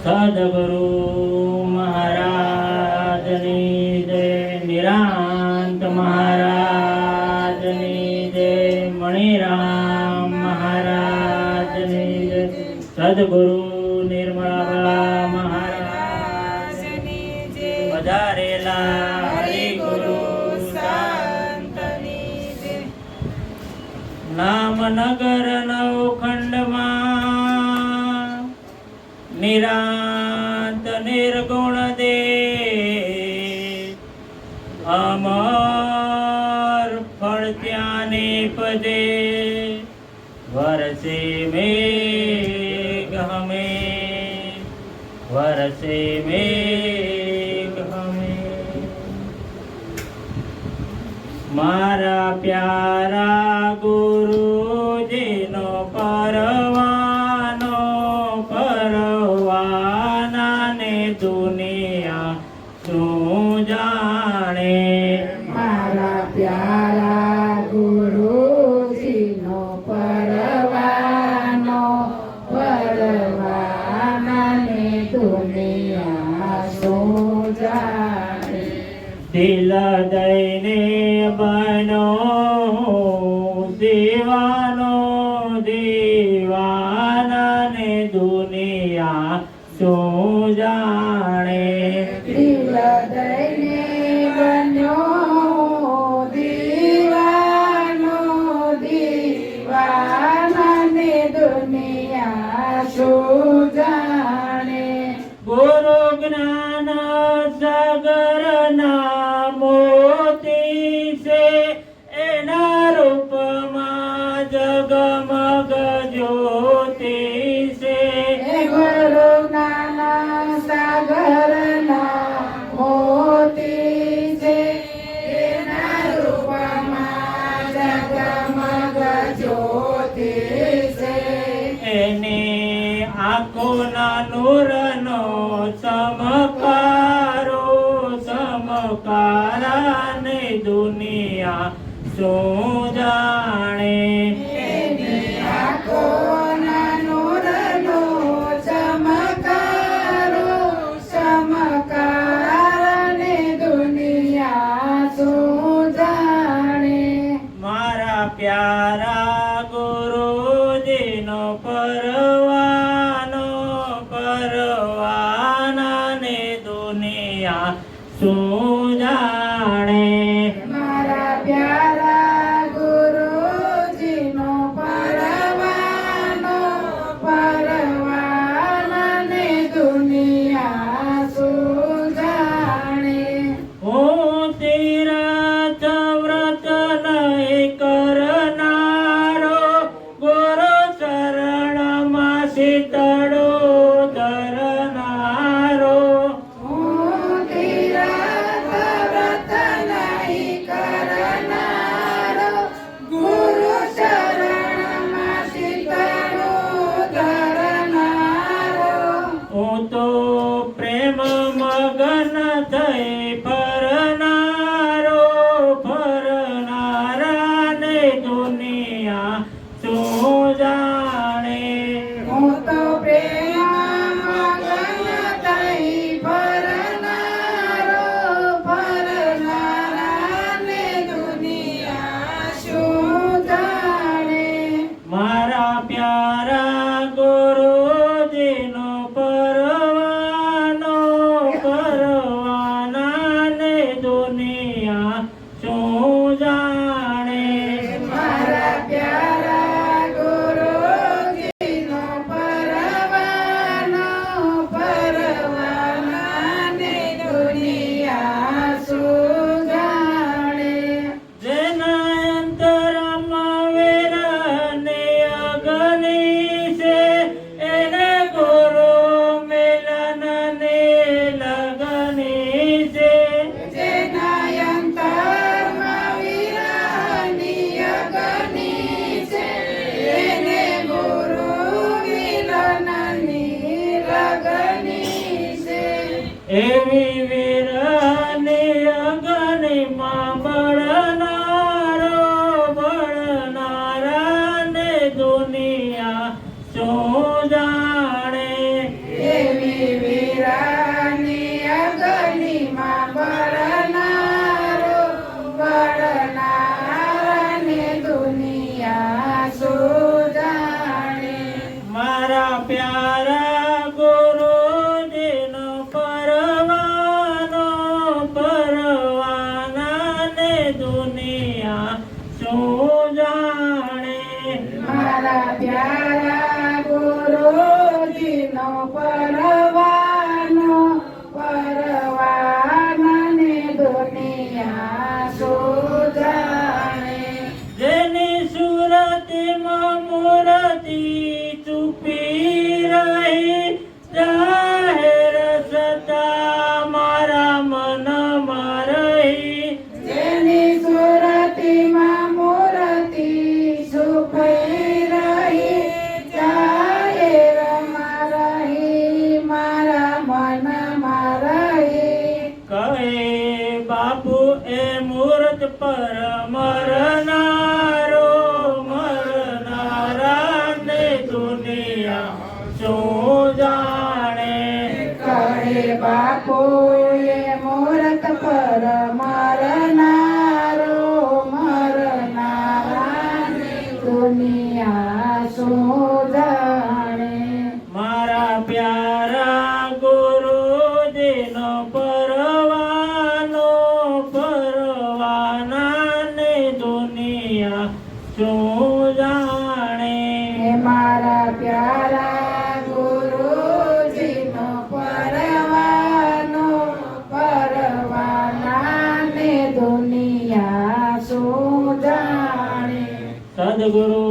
સદગુરુ મહારાજની જય, નિરાંત મહારાજની જય, મણિરામ મહારાજની જય, સદગુરુ નિર્મળા મહારાજની જય, વધારેલા હરિગુરુ સંતની જય. નામનગર નવખંડમાં નિરાંત નિર્ગુણ દે અમર ફળ ત્યાને પદે વરસે મેઘ હમે, વરસે મેઘ હમે. મારા પ્યારા ગુરુજીનો પરવાનો પરવાનાને દુનિયા શું જાણે. મારા પ્યારા ગુરુજીનો પરવાનો પરવાનાને દુનિયા શું જાણે. દિલ દઈને બનો દીવાનો દીવાનાને દુનિયા શું જાણે. દિલ દઈને બન્યો દીવાનો દીવાનાને દુનિયા શું જાણે. ગુરુ જ્ઞાન સાગરના મોતી છે, એના રૂપમાં જગમગ જ્યોતિ છે. ગુરુ જ્ઞાન સાગરના મોતી છે, એના રૂપમાં જગમગ જ્યોતિ છે. એની આંખોના નૂરનો ચમકારો ચમકારાને દુનિયા શું જાણે. એની આંખોના નૂરનો ચમકારો ચમકારાને દુનિયા શું જાણે. મારા પ્યારા ગુરુજીનો પરવાનો પરવાનાને દુનિયા શું જાણે. મારા પ્યારા ગુરુજીનો પરવાનો પરવાનાને દુનિયા શું જાણે. હું તીરથ વ્રત નહીં કરનારો, ગુરુ ચરણમાં શીતળો ધરનારો. હું તીરથ વ્રત નહીં કરનારો, ગુરુ શરણમાં શીતળો ધરનારો. હું તો પ્રેમ મગન થઈ ફરનારો, ફરનારાને દુનિયા શું જાણે. હું તો પ્રેમ મગન થઈ ફરનારો, ફરનારાને દુનિયા શું જાણે. મારા પ્યારા ગુરુજીનો પરવાનો પરવાનાને દુનિયા શું જાણે. મારા પ્યારા ગુરુજીનો પરવાનો પરવાનાને દુનિયા શું જાણે. જેના અંતરમાં વેરાને અગની છે, એને ગુરુ મિલનને લગની છે. જેના અંતરમાં વિરાની અગ્નિ છે, એને ગુરુ મિલનની લગની છે. એવી વીરની અગ્નિમાં બળનારો બળનારાને દુનિયા શું જાણે. એવી પરવાનો પરવાનાને દુનિયા શું જાણે જેની સુરતમાં મૂર્તિ છુપી રહી જાહેર સતા મારા મનમાં રહી જેની સુરતીમાં મૂર્તિ છુપાઈ રહી જાહેરમાં રહી મારા મનમાં રહી કહે બાપુ એ મૂર્ત પર મરનારો મરનારાને દુનિયા શું જાણે કહે બાપુએ મૂર્ત પર મરનારો મરનારાને દુનિયા શું જાણે મારા પ્યારા ગુરુજીનો પરવાનો પરવાનાને દુનિયા શું જાણે મારા પ્યારા ગુરુજીનો પરવાનો પરવાનાને દુનિયા શું જાણે સદગુરુ